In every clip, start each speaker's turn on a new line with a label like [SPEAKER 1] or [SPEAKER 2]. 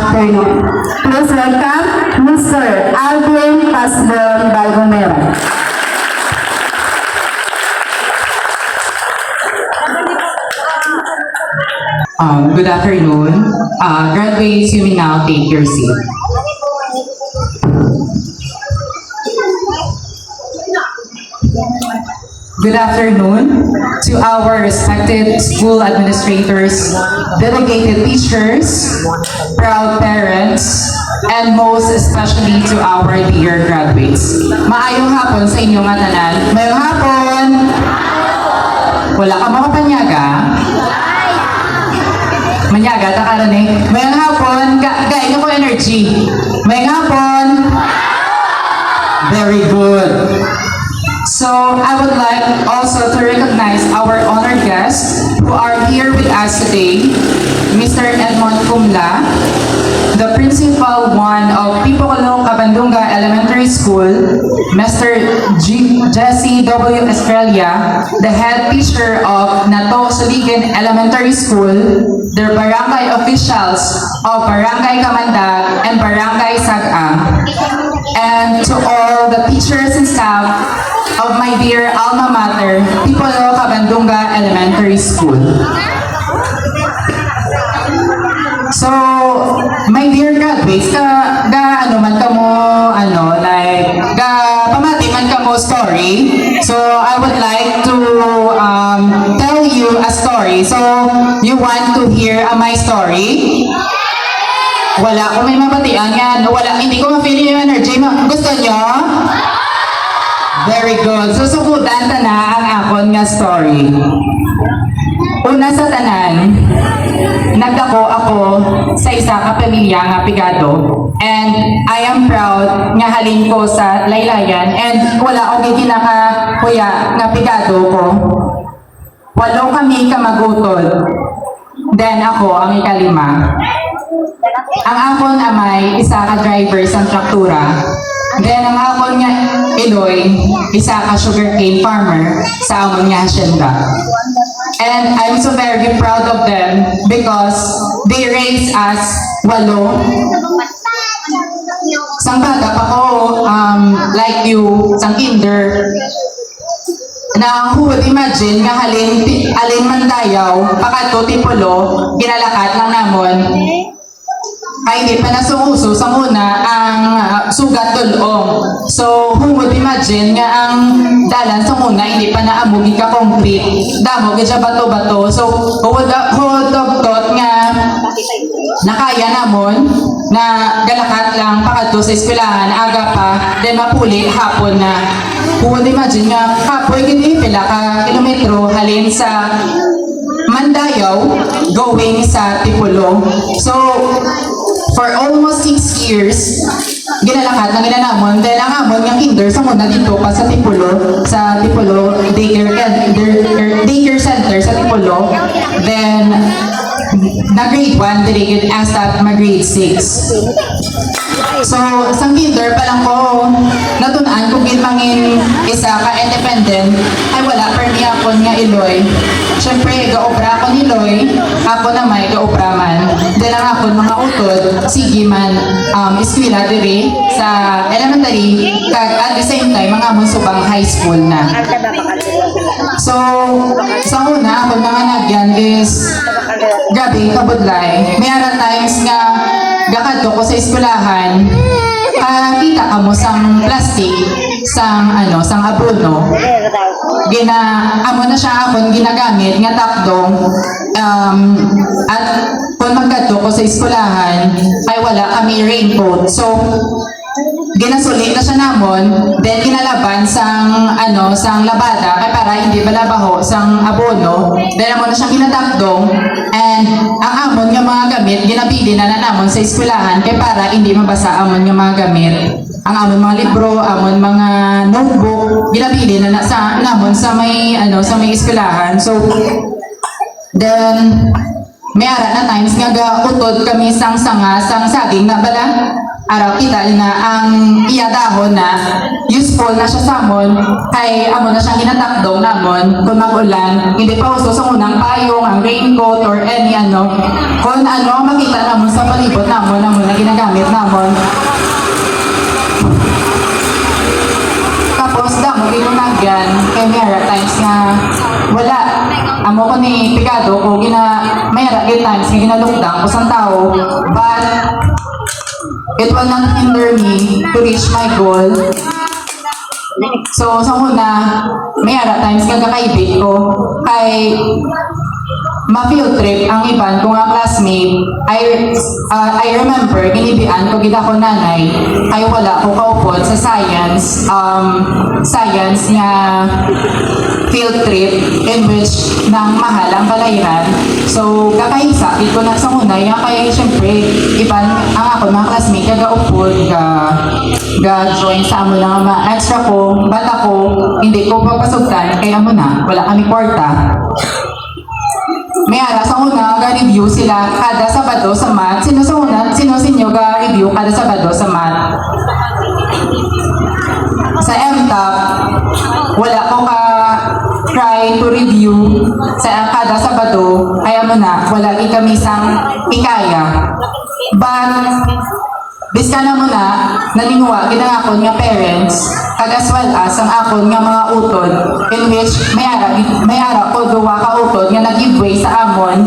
[SPEAKER 1] afternoon. Please welcome Mr. Alvin Paslon Balgomera.
[SPEAKER 2] Good afternoon. Graduates, you may now take your seat. Good afternoon to our respected school administrators, delegated teachers, proud parents, and most especially to our dear graduates. Maayong hapon sa inyong mga tanan. Maayong hapon! Wala ka makapanyaga? Manyaga, takaran eh. Mayang hapon, gain ko energy. Mayang hapon. Very good. So, I would like also to recognize our honored guests who are here with us today. Mr. Edmond Kumla, the Principal 1 of Pipocolo Cabandunga Elementary School, Mr. Jesse W. Estrella, the head teacher of Nato Suligan Elementary School, the barangay officials of Barangay Kamandag and Barangay Sagam, and to all the teachers and staff of my dear alma mater, Pipocolo Cabandunga Elementary School. So, my dear graduates, ano man ka mo, pamati man ka mo story. So, I would like to tell you a story. So, you want to hear my story? Wala, kung may mapatian yan. Wala, hindi ko ma-feel yung energy. Gusto nyo? Very good. So, sukutan ta na ang akon nga story. Una sa tanan, nagdako ako sa isa ka pamilya nga pigado, and I am proud nga halin ko sa laylayan, and wala akong ginakakuya nga pigado ko. 8 kami kamagutod, then ako ang ikalima. Ang akon amay isa ka driver sa traktura, then ang akon nga Iloy, isa ka sugarcane farmer sa amon nga hacienda. And I'm so very proud of them because they raised us 8. Sang bata pa ko, like you, sang kinder, na who would imagine nga alin man dayaw, pakato tipulo, ginalakat lang namon, ay hindi pa nasuuso sa muna ang sugat dulong. So, who would imagine nga ang dalan sa muna hindi pa naamugi ka concrete. Damo, gadya bato-bato. So, who would have thought nga nakaya namon na galakat lang pakato sa eskwelahan, aga pa, then mapuli hapon na. Who would imagine nga kapoy gini pila ka kilometro halin sa Mandayaw going sa Tipulo. So, for almost 6 years, ginalakat na ginanamon dahil ang amon yung kinder sa muna dito pa sa Tipulo daycare center sa Tipulo. Then, na grade 1, dirigid as at grade 6. So, sa kinder pa lang ko, natunan kung gilmangin isa ka independent, ay wala per niya ako nga Iloy. Siyempre, gaobra ako ni Iloy, ako na may gaobra man. Dahil ang ako mga utod, sige man, eskwela diri sa elementary, kag at the same time, mga munsubang high school na. So, sa una, ako mga nagyan is, gabi, kabudlay. May ara times nga, gakadto ko sa eskwelahan, kita ka mo sang plastic, sang abono. Amo na siya akong ginagamit nga takdong, at kung magkadto ko sa eskwelahan, ay wala kami raincoat. So, ginasuli na siya namon, then ginalaban sang labada, kay para hindi balabaho sang abono, then amo na siyang ginatakdong, and ang amon nga mga gamit, ginabili na namon sa eskwelahan, kay para hindi mabasa amon nga mga gamit. Ang amon mga libro, amon mga notebook, ginabili na namon sa may eskwelahan. So, then, may ara na times nga utod kami sang sanga sang saging na bala araw kita na ang iyadahon na useful na siya sa amon kay amo na siyang ginatakdong namon kung mag-ulan hindi pa uso sa unang payong ang raincoat or any ano kung ano makita namon sa palibot namon na ginagamit namon. Tapos damo ginunagyan kay Mera times nga wala amo ko ni Picado ko Mera times nga ginalukdang ko sang tao but it will not hinder me to reach my goal. So sa una Mera times nga kakaibig ko kay ma-field trip ang iban ko nga classmate. I remember ginibian ko gid ako nanay kay wala ko kaupod sa science nga field trip in which nang mahal ang balayran. So kakaisa ito na sa una ya kay syempre iban ang ako mga classmate ga upod ga join sa amo lang mga extra ko bata ko hindi ko papasugtan kay amo na wala kami kwarta. May ara sa una ga-review sila kada Sabado sa math. Sino sa una? Sino sinyo ga-review kada Sabado sa math? Sa MTAP, wala ko try to review sa kada Sabado. Kaya mo na, wala kami sang ikaya. But, biska na mo na, naninguwa, ginangakon nga parents, kag as well as ang akon nga mga utod, in which may ara ko duwa ka utod nga nag-giveaway sa amon,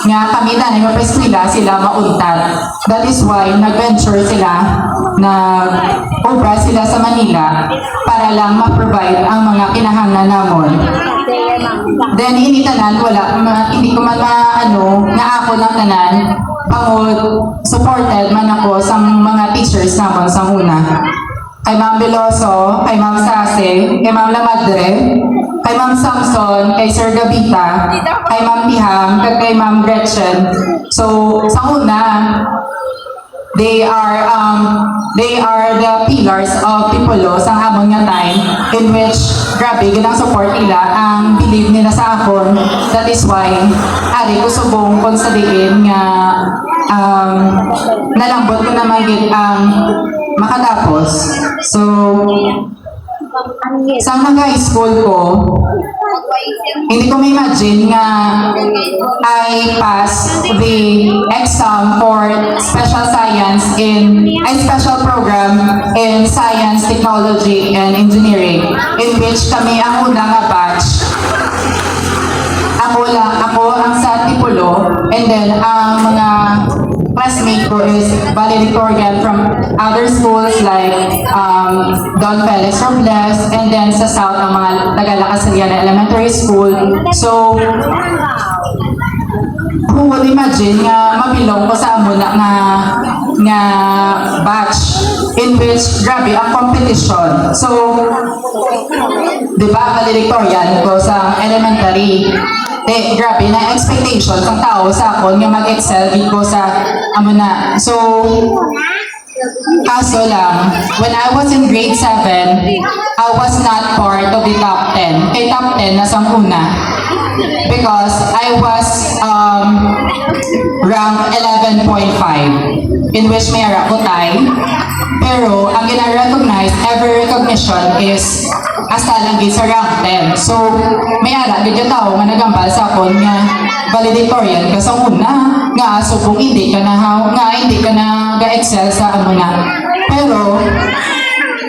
[SPEAKER 2] nga kami na nga preskwila sila mauntad. That is why nag-venture sila, nag-obra sila sa Manila para lang ma-provide ang mga kinahanglan namon. Then, hindi tanan, hindi ko man nga ako ng tanan, bangod, supported man ako sa mga teachers naman sa una. Kay Ma'am Veloso, kay Ma'am Sase, kay Ma'am Lamadre, kay Ma'am Samson, kay Sir Gabita, kay Ma'am Piham, kay Ma'am Gretchen. So, sa una, they are the pillars of Tipolo sa amon nga time in which grabe ginang support nila ang believe nila sa akon. That is why ari ko subong konsiderin nga nalambot ko na magiging makatapos. So sa high school ko hindi ko ma-imagine nga I pass the exam for special science special program in science, technology, and engineering in which kami ang unang nga batch. Ako ang sa Tipolo and then ang mga classmate ko is valedictorian from other schools like Don Felix Robles and then sa South ang mga Tagalacasiliana Elementary School. So, who would imagine nga mabilong ko sa amo nga batch in which grabe ang competition. So, di ba valedictorian ko sa elementary grabe na expectations ang tao sa akon nga mag-excel dito sa amo na. So, kaso lang, when I was in grade 7, I was not part of the top 10. Kay top 10 na sa una. Because I was rank 11.5 in which may rakutay. Pero, ang gina-recognize, every recognition is hasta lang gid sa rank 10. So, may ara gid yung tao nga nagambal sa akon nga valedictorian ka sa una nga subong hindi ka na ga-excel sa ano na. Pero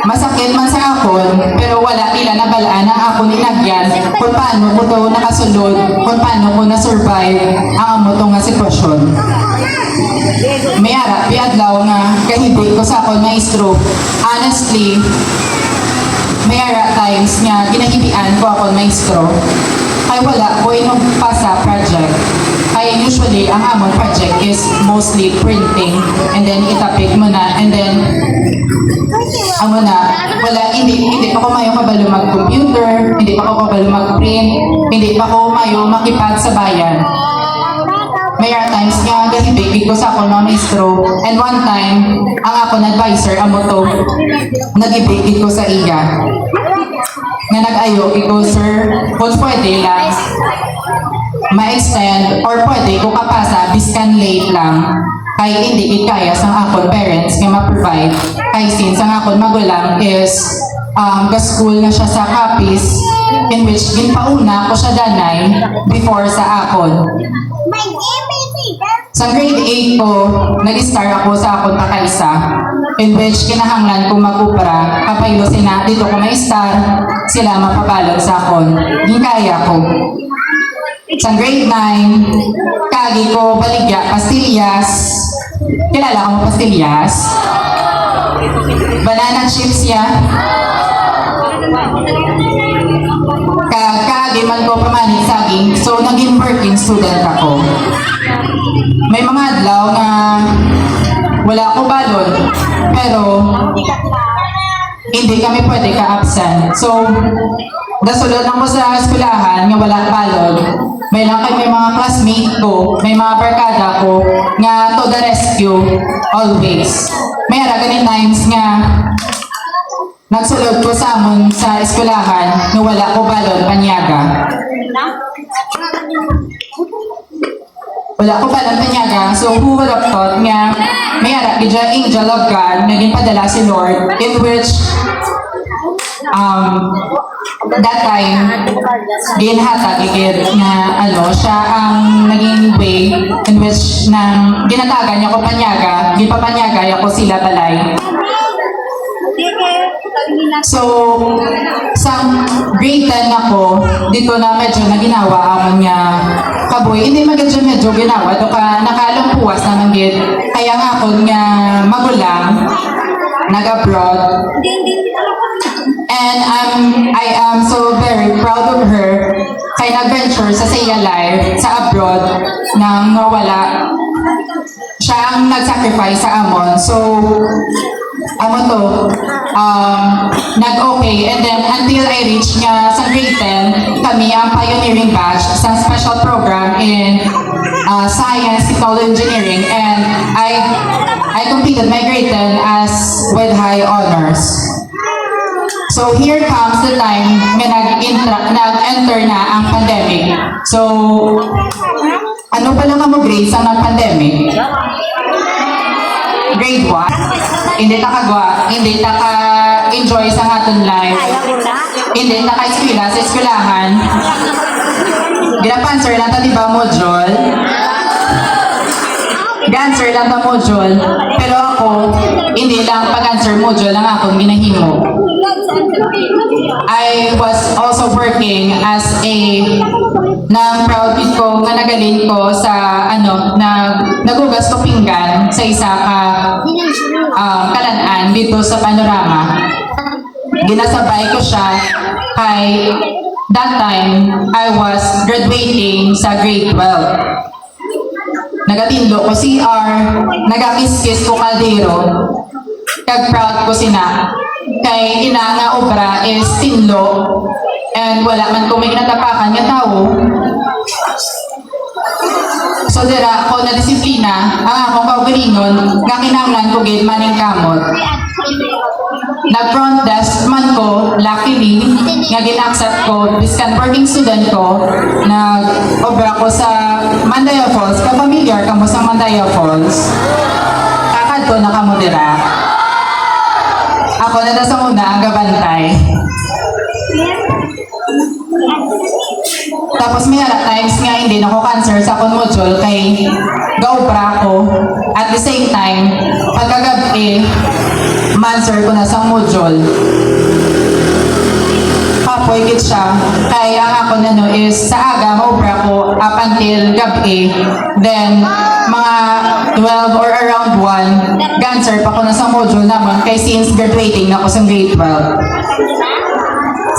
[SPEAKER 2] masakit man sa akon, pero wala nila nabalaan ang akon inagyan kung paano ko to nakasulod, kung paano ko na-survive ang amo to nga sitwasyon. May ara, piadlaw nga kahibig ko sa akon maestro. Honestly, may ara times nga ginahibian ko akon maestro. Kaya wala ko pa sa project. Kaya usually, ang amon project is mostly printing and then itapik mo na and then hindi pa ko mayo kabalo mag-computer, hindi pa ko kabalo mag-print, hindi pa ko mayo makipag sa bayan. May times nga gahibig ko sa akong mga maestro and one time, ang akong advisor, amo to, nagibig ko sa iya. Nga nag-ayo, iko, sir, kung pwede lang, ma-extend or pwede ko kapasa biskan late lang kay hindi kaya sa akon parents nga ma-provide kay since ang akon magulang is ga-school na siya sa Capiz in which ginpauna ko siya danay before sa akon. Sa grade 8 ko, nag-star ako sa akon pakaisa in which kinahanglan kong magupra kapaylo sina dito ko may star sila mapabalot sa akon. Ginkaya ko. Sa grade 9, kagi ko baligya pastillas. Kilala ko mo pastillas? Banana chips ya. Kagi man ko pamanit saging, so naging working student ako. May mga adlaw na wala ko balon, pero hindi kami pwede ka-absent. So, nasulod ako sa eskwelahan nga wala balon. May lang kay may mga classmate ko, may mga barkada ko nga to the rescue always. May ara ganit times nga nagsulod ko sa amon sa eskwelahan nga wala ko balon panyaga. Wala ko balon panyaga, so who would have thought nga may ara gidya angel of God naging padala si Lord in which that time ginhatag igid nga siya ang naging way in which nang ginatagan niya ko panyaga, gipapanyaga ako sila balay. So, sa grade 10 ako, dito na medyo naginawa amon nga kaboy. Hindi medyo ginawa. Ito ka nakalumpuwas na manggid. Kaya nga ako nga magulang, nag-abroad. And I am so very proud of her kay nag-venture sa Saya Life sa abroad nang wala. Siya ang nag-sacrifice sa amon. So, amon to, nag-okay. And then, until I reach nga sa grade 10, kami ang pioneering batch sa special program in science, technology, engineering. And I completed my grade 10 as with high honors. So here comes the time nga nag-enter na ang pandemic. So, ano pala ka mo grades ang pandemic? Grade 1? Hindi hindi ta ka-enjoy sa aton life. Hindi ta ka-eskwela sa eskwelahan. Ginapanswer lang ta diba module? Ga-answer lang ta module. Pero ako, hindi lang pag-answer module lang akong ginahimo. I was also working as proud ko nga nagalin ko sa nagugas ko pinggan sa isa ka kalanaan dito sa Panorama. Ginasabay ko siya kay that time I was graduating sa grade 12. Nagatinlo ko CR, nagakiskis ko kaldero, kag proud ko sina. Kay ina nga obra is tinlo and wala man kung may natapakan nga tao. So dira ko na disiplina ang akong kaugalingon nga kinahanglan ko gid maning kamot. Nag-front desk man ko, luckily, nga gin-accept ko, biskan working student ko, nag-obra ko sa Mandaya Falls. Ka-familiar ka mo sa Mandaya Falls? Kakad ko na kamo dira. Ako na sa muna ang gabantay. Tapos may times nga hindi na ko cancer sa akong module kay gaubra ko. At the same time, pagkagabi, manser ko na sa module. Kapoy git siya. Kaya ang ako is sa aga maubra ko up until gabi. Then, mga 12 or around 1, cancer pa ko na sa module naman kay since graduating na ako sa grade 12.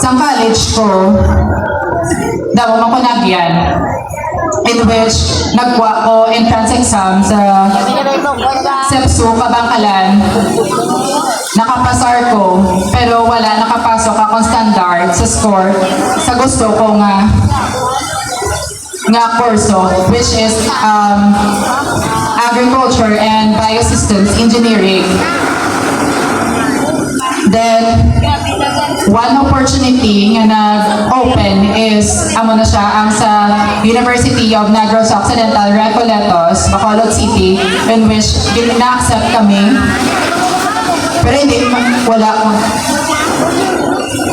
[SPEAKER 2] Sa college ko, daw makunagyan in which nagwa ko entrance exam sa SEPSU Kabangkalan. Nakapasar ko, pero wala nakapasok akong standard sa score sa gusto ko nga kurso, which is agriculture and biosystems engineering. Then, one opportunity nga nag-open is amo na siya ang sa University of Negros Occidental Recoletos, Bacolod City, in which na-accept kami. Pero hindi,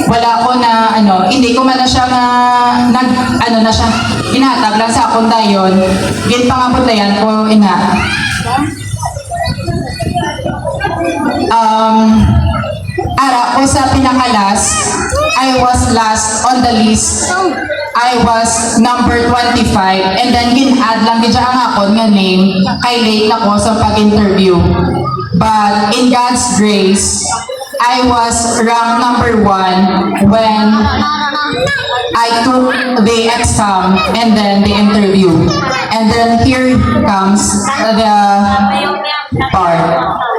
[SPEAKER 2] wala ko na hindi ko man na siya na siya, ginatag lang sa akong dayon, ginpangabutayan ko ina. Ara ko sa pinakalas, I was last on the list. I was number 25 and then gin-add lang gid ang akon nga name kay late na ko sa pag-interview. But in God's grace, I was ranked number 1 when I took the exam and then the interview. And then here comes the part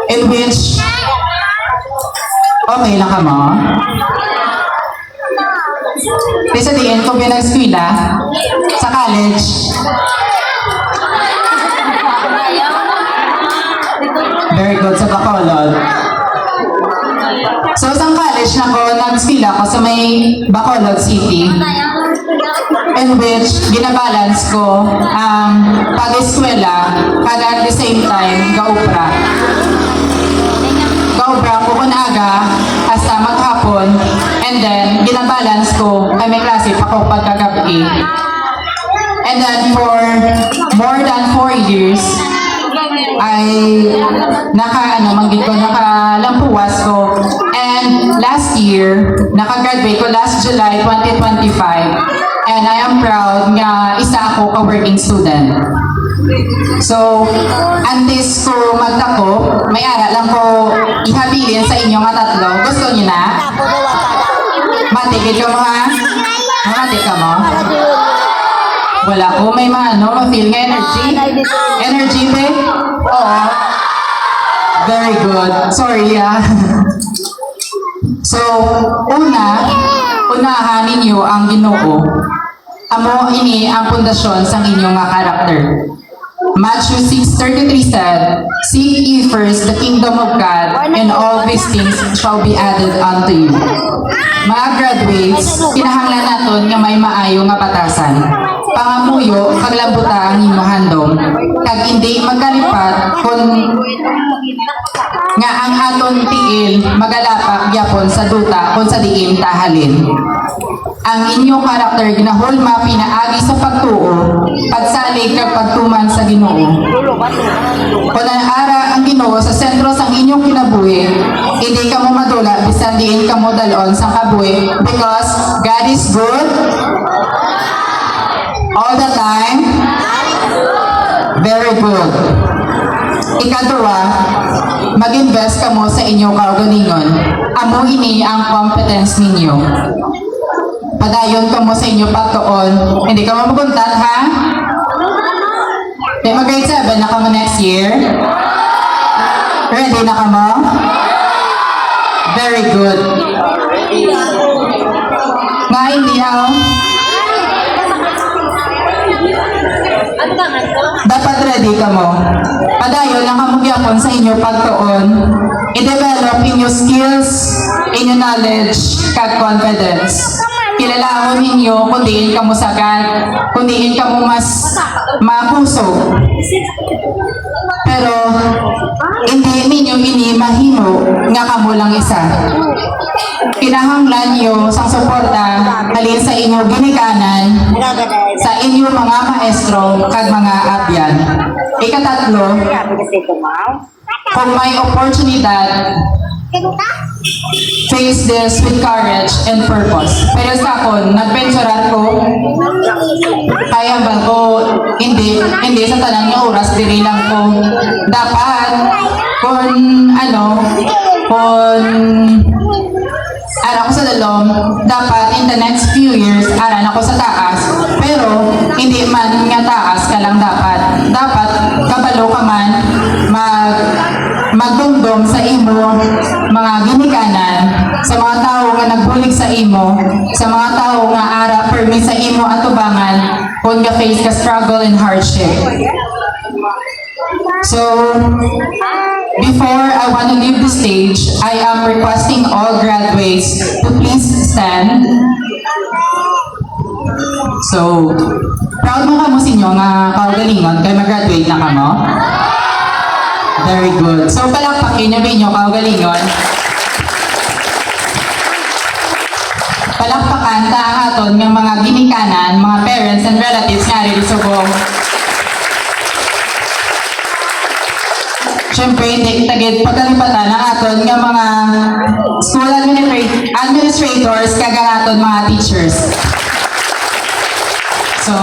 [SPEAKER 2] in which okay lang ka mo? Kasi diin ko pinag-eskwela sa college. Very good sa Bacolod. So sa college na ko, nag-eskwela ko sa may Bacolod City, in which ginabalance ko ang pag-eskwela kag at the same time gaupra. Gaupra ko kunaga hasta maghapon, and then ginabalance ko ay may klase pa ko pagkagabi. And then for more than 4 years, ay nakalampuwas ko. And last year, nakagraduate ko last July 2025. And I am proud nga isa ako ka-working student. So, antes ko magdako, may ara lang ko ihabilin sa inyo nga tatlo. Gusto niyo na? Matigid ka mo ha? Matigid ka mo? Wala ko, may ma-feel nga energy. Energy, be? Oo. Very good. Sorry, So, unahan ninyo ang Ginoo. Amo ini ang pundasyon sa inyong nga karakter. Matthew 6:33 said, "Seek ye first the kingdom of God, and all these things shall be added unto you." Mga graduates, kinahanglan naton nga may maayo nga batasan. Pangamuyo, kaglabuta ang inyong handom. Kag hindi magkalipat kung nga ang aton tiil magalapak gyapon sa duta kung sa diin tahalin. Ang inyong karakter ginahulma pinaagi sa pagtuo, pagsalig kag pagtuman sa Ginoo. Kung ara ang Ginoo sa sentro sang inyong kinabuhi, hindi ka mo madula bisan diin ka mo dalon sa kabuhi, because God is good all the time. Very good. Ikaduha, mag-invest ka mo sa inyong kaugalingon. Amo ini ang competence ninyo. Padayon ka mo sa inyong pagtuon. Hindi ka mo maguntat, ha? Okay, mag-grade 7 na ka mo next year. Ready na ka mo? Very good. Nga hindi ako. Dapat ready ka mo. Padayon lang kamugyapon sa inyong pagtuon. I-develop inyong skills, inyong knowledge, kag confidence. Kilalahon ninyo kung diin ka mo sagad, kung diin ka mo mas makusog. Pero hindi ninyo ini mahimo nga kamo lang isa. Kinahanglan nyo sang suporta halin sa inyong ginikanan, sa inyong mga maestro kag mga abyan. Ikatatlo, kung may oportunidad, face this with courage and purpose. Pero sa akon, nagpensuran ko, kaya ba ko, hindi sa tanan nga oras, diri lang ko. Dapat, kung ara ko sa dalom, dapat in the next few years, aran ako sa taas. Pero, hindi man nga taas ka lang dapat. Dapat, kabalo ka man, magdumdum sa imo, mga ginikanan, sa mga tao nga nagbulig sa imo, sa mga tao nga ara permi sa imo atubangan, kung ka face ka struggle and hardship. So, before I want to leave the stage, I am requesting all graduates to please stand. So, proud mo ka mo sinyo nga kaugalingon kay mag-graduate na ka mo? Very good. So, palakpakin nyo ba inyo kaugalingon? Palakpakan ta ang aton ng mga ginikanan, mga parents and relatives nga rin subong. Siyempre, tagit pagkalipatan ang aton ng mga school administrators kagang aton mga teachers. So,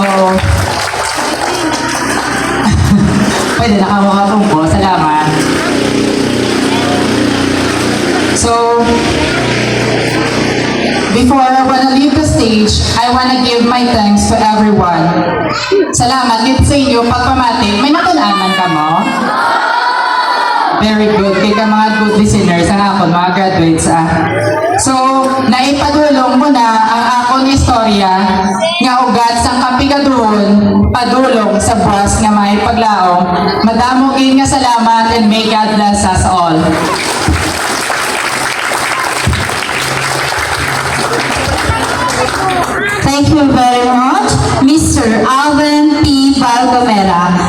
[SPEAKER 2] pwede nakamuha po. Salamat. So, before I wanna leave the stage, I wanna give my thanks to everyone. Salamat dito sa inyo pagpamati. May natulaan ka mo? Very good. Kaya mga good listeners ang ako, mga graduates. So, naipadulong mo na ang akong istorya nga ugat sa kapigadron, padulong sa buwas nga may paglaong. Madamogin nga salamat and may God bless us all.
[SPEAKER 1] Thank you very much, Mr. Alvin P. Balgomera.